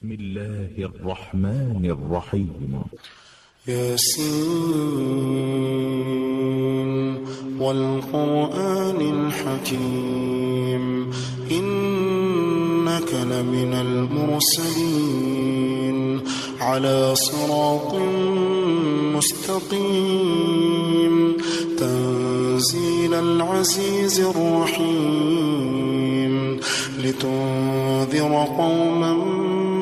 بسم الله الرحمن الرحيم. ياسين والقرآن الحكيم إنك لمن المرسلين على صراط مستقيم تنزيل العزيز الرحيم لتنذر قوما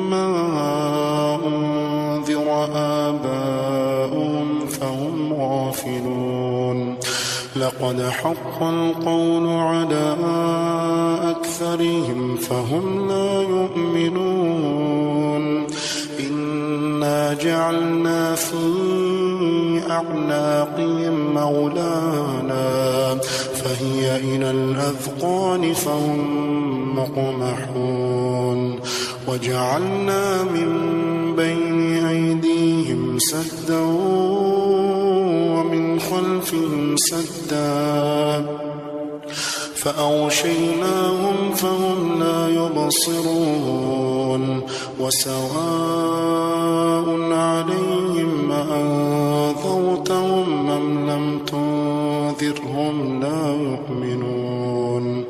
ما أنذر آباؤهم فهم غافلون لقد حق القول على أكثرهم فهم لا يؤمنون إنا جعلنا في أعناقهم مغلالا فهي إلى الأذقان فهم مقمحون وجعلنا من بين أيديهم سدا ومن خلفهم سدا فأغشيناهم فهم لا يبصرون وسواء عليهم أنذرتهم أم لم تنذرهم لا يؤمنون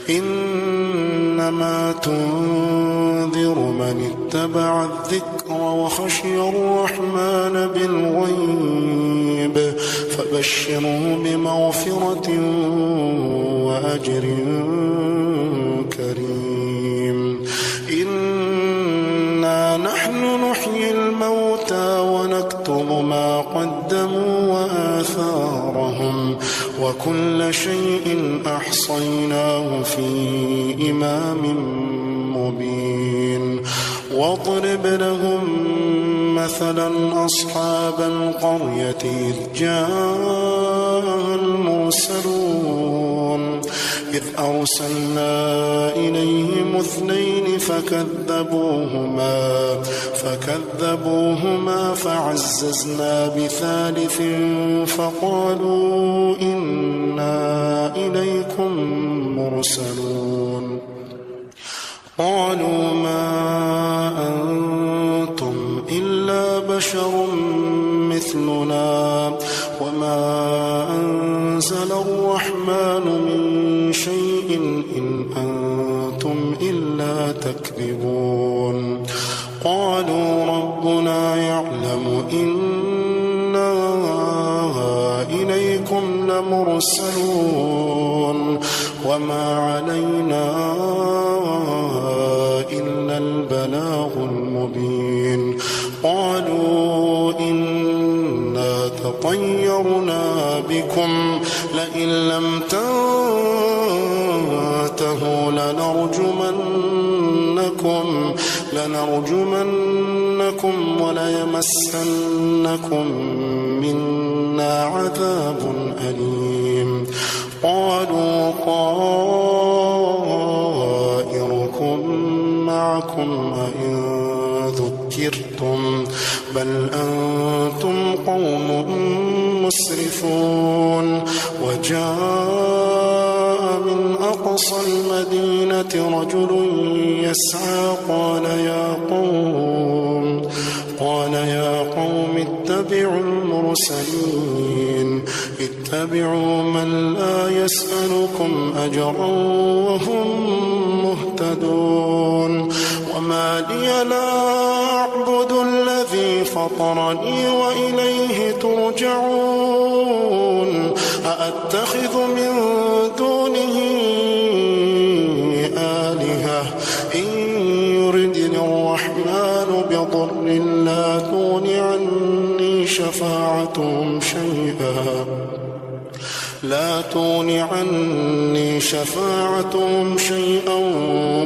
إنما تنذر من اتبع الذكر وخشي الرحمن بالغيب فبشره بمغفرة وأجر كريم إنا نحن نحيي الموتى ونكتب ما قدموا وآثارهم وكل شيء أحصيناه في إمام مبين واضرب لهم مثلا أصحاب القرية إذ جاء المرسلون إذ أرسلنا إليهم اثنين فكذبوهما فعززنا بثالث فقالوا إنا إليكم مرسلون قالوا ما أنتم إلا بشر مثلنا وما أنزل الرحمن من شيء إن أنتم إلا تكذبون قالوا ربنا يعلم إنا إليكم لمرسلون وما علينا إلا البلاغ المبين قالوا إنا تطيرنا بكم لئن لم تنتهوا لنرجمنكم وليمسنكم منا عذاب أليم قالوا طائركم معكم أئن ذكرتم بل أنتم قوم مسرفون وجاء من أقصى المدينة رجل يسعى قال يا قوم اتبعوا المرسلين اتبعوا من لا يسألكم أجرا وهم مهتدون وما لي لا أعبد الذي فطرني وإليه ترجعون أأتخذ من دونه آلهة إن يردني الرحمن بضر لا تغن عني شفاعتهم شيئا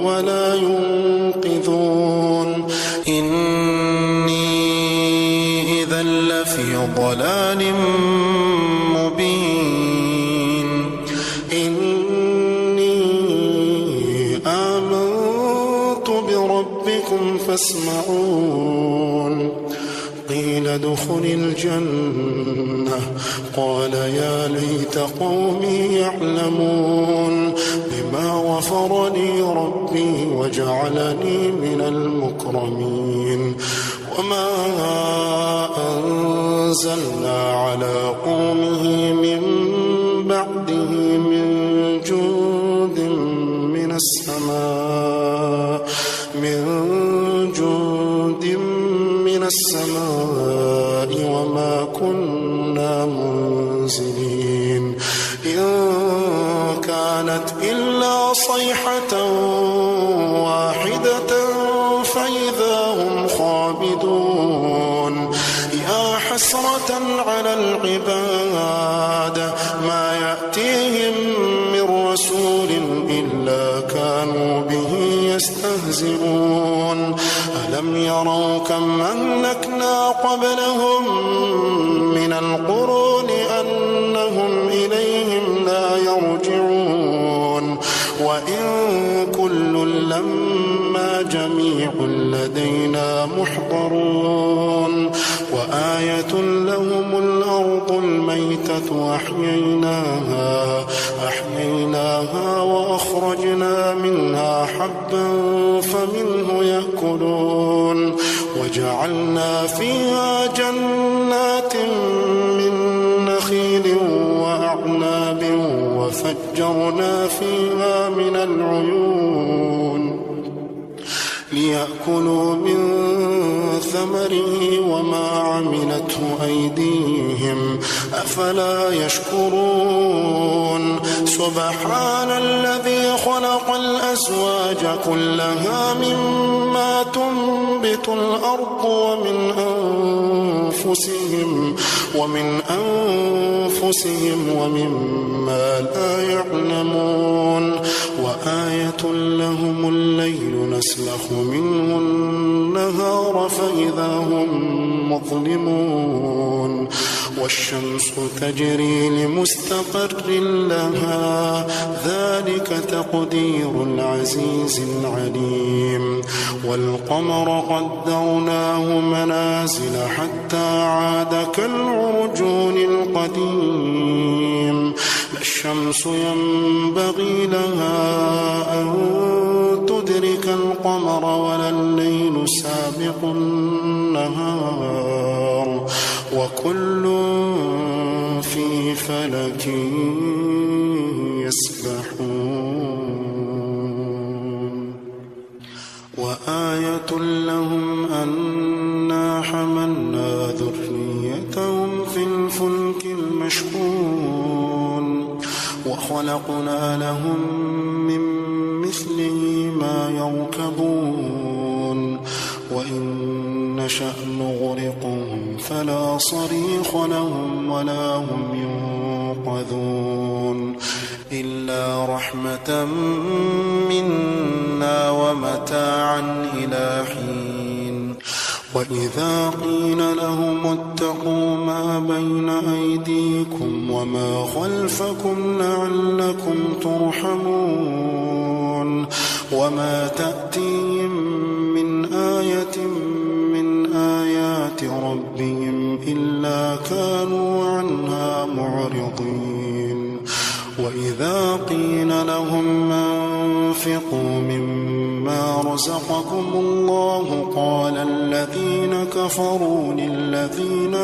ولا ينقذون إني إذا لفي ضلال مبين إني آمنت بربكم فاسمعون قيل ادخل الجنة قال يا ليت قومي يعلمون بما غفر لي ربي وجعلني من المكرمين وما أنزلنا على قومه من بعده من جند من السماء وما كنا منزلين إن كانت إلا صيحة واحدة فإذا هم خامدون يا حسرة على العباد ما يأتيهم من رسول إلا كانوا به يستهزئون ألم يروا كم أهلكنا قبلهم من القرون أنهم إليهم لا يرجعون وإن كل لما جميع لدينا محضرون وآية لهم الأرض الميتة أحييناها وأخرجنا منها حبا فمنه يأكلون وجعلنا فيها جنات من نخيل وأعناب وفجرنا فيها من العيون ليأكلوا من ثمره وما عملته أيديهم أفلا يشكرون سبحان الذي خلق الأزواج كلها مما تنبت الأرض ومن أنفسهم ومما لا يعلمون وآية لهم الليل نسلخ منه النهار فإذا هم مظلمون والشمس تجري لمستقر لها ذلك تقدير العزيز العليم والقمر قدرناه منازل حتى عاد كالعرجون القديم لا الشمس ينبغي لها أن تدرك القمر ولا الليل سابق النهار وكل في فلك يسبحون وآية لهم أنا حملنا ذريتهم في الفلك المشحون وخلقنا لهم من مثله ما يركبون وإن نشأ نغرقهم فلا صريخ لهم ولا هم ينقذون إلا رحمة منا ومتاعا إلى حين وإذا قيل لهم اتقوا ما بين أيديكم وما خلفكم لعلكم ترحمون وما تأتيهم من آية من آيات ربهم إلا كانوا عنها معرضين وإذا قيل لهم أنفقوا مما رزقكم الله قال الذين كفروا للذين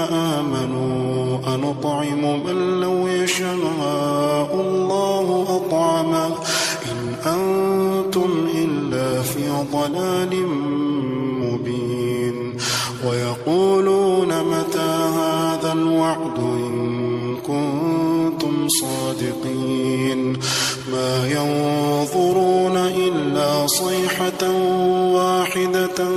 آمنوا أنطعم من لو يشاء الله أطعمه إن أنتم إلا في ضلال مبين ويقولون متى هذا الوعد إن كنتم صادقين ما ينظرون إلا صيحة واحدة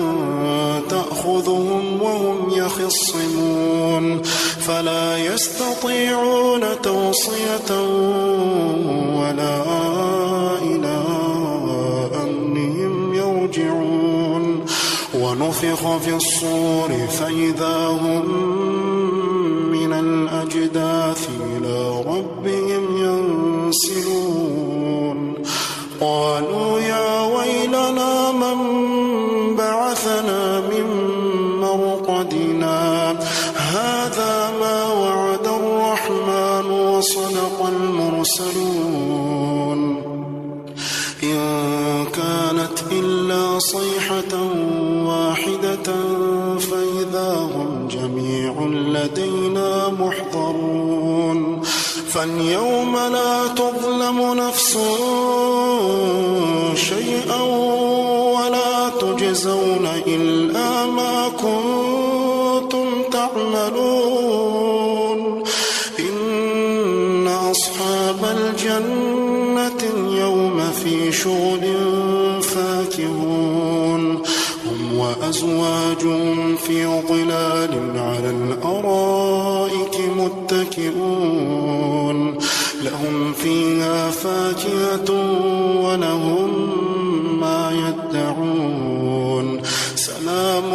تأخذهم وهم يخصمون فلا يستطيعون توصية ولا إلى أهلهم يرجعون ونفخ في الصور فإذا هم من الأجداث إلى ربهم ينسلون قالوا يا ويلنا من بعثنا من وصدق المرسلون إن كانت إلا صيحة واحدة فإذا هم جميع لدينا محضرون فاليوم لا تظلم نفس شيئا ولا تجزون إلا ما كنتم تعملون إن أصحاب الجنة اليوم في شغل فاكهون هم وأزواجهم في ظلال على الأرائك متكئون لهم فيها فاكهة ولهم ما يدعون سلام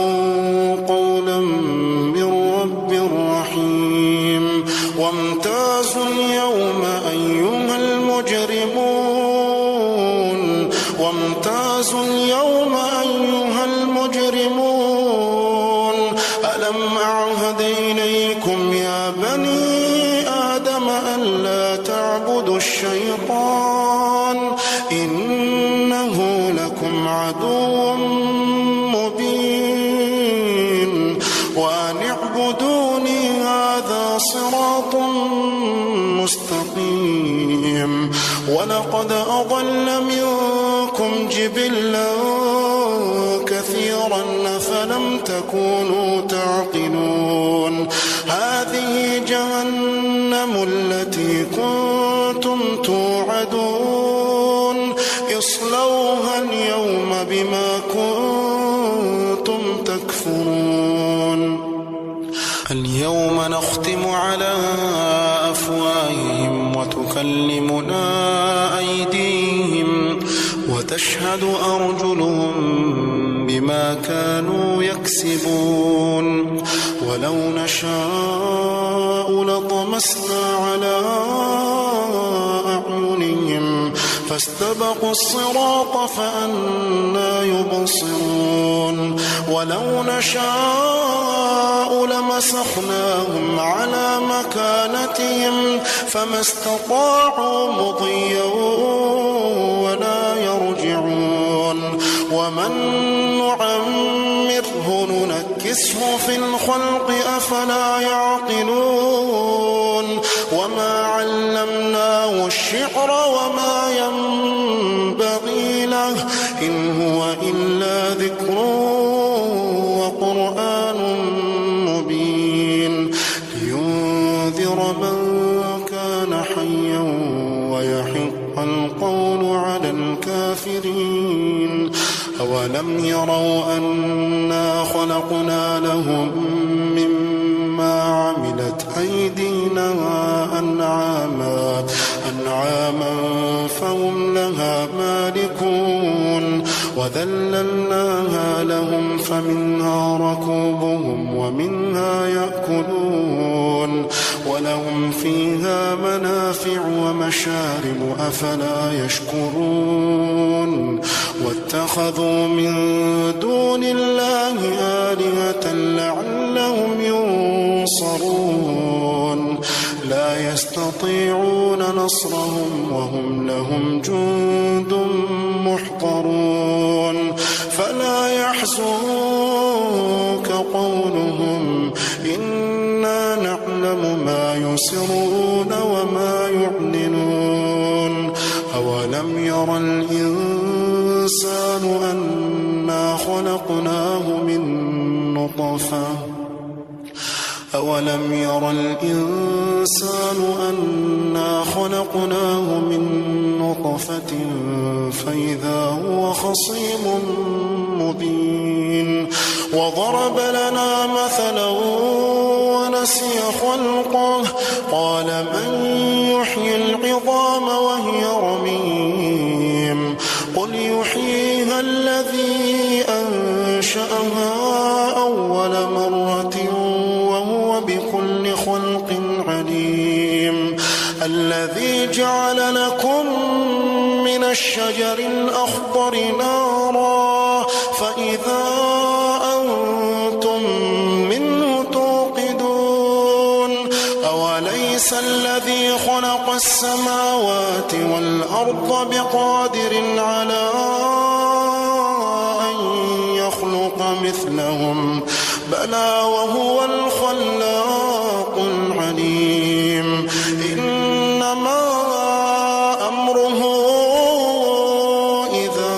قولا من رب رحيم وامتازوا اليوم أيها المجرمون وامتازوا اليوم أيها المجرمون ألم أعهد إليكم يا بني آدم ألا تعبدوا الشيطان إنه لكم عدو مبين وأن اعبدوني هذا صراط مستقيم ولقد أضل منكم جبلا كثيرا أفلم تكونوا تعقلون هذه جهنم التي كنتم توعدون اصلوها اليوم بما كنتم تكفرون اليوم نختم على أفواههم وتكلمنا أيديهم وتشهد أرجلهم بما كانوا يكسبون ولو نشاء لطمسنا على أعينهم فاستبقوا الصراط فأنى يبصرون ولو نشاء لمسخناهم على مكانتهم فما استطاعوا مضيا ولا يرجعون ومن نعمره ننكسه في الخلق أفلا يعقلون وما علمناه الشعر وما ينبغي له إن هو إلا ذكر وقرآن مبين لينذر من كان حيا ويحق القول على الكافرين أولم يروا أنا خلقنا لهم مما عملت أيدينا أنعاما فهم لها مالكون وذللناها لهم فمنها ركوبهم ومنها يأكلون ولهم فيها منافع ومشارب أفلا يشكرون واتخذوا من دون الله آلهة لعلهم ينصرون لا يستطيعون نصرهم وهم لهم جند محضرون فلا يحزنك قولهم إنا نعلم ما يسرون وما يعلنون أولم ير الإنسان أنا خلقناه من نطفة أولم ير الإنسان أنا خلقناه من نطفة فإذا هو خصيم مبين وضرب لنا مثلا ونسي خلقه قال من يحيي العظام وهي رميم قل يحييها الذي أنشأها أول مرة وهو بكل خلق عليم الذي جعل لكم من الشجر الأخضر نارا فإذا أنتم منه توقدون أوليس أليس الذي خلق السماوات والأرض بقادر على أن يخلق مثلهم بلى وهو الخلاق العليم إنما أمره إذا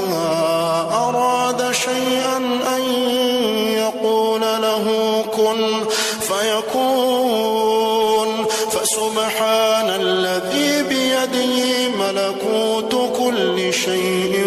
أراد شيئا أن يقول له كن فيكون فسبحان الذي بيده ملكوت كل شيء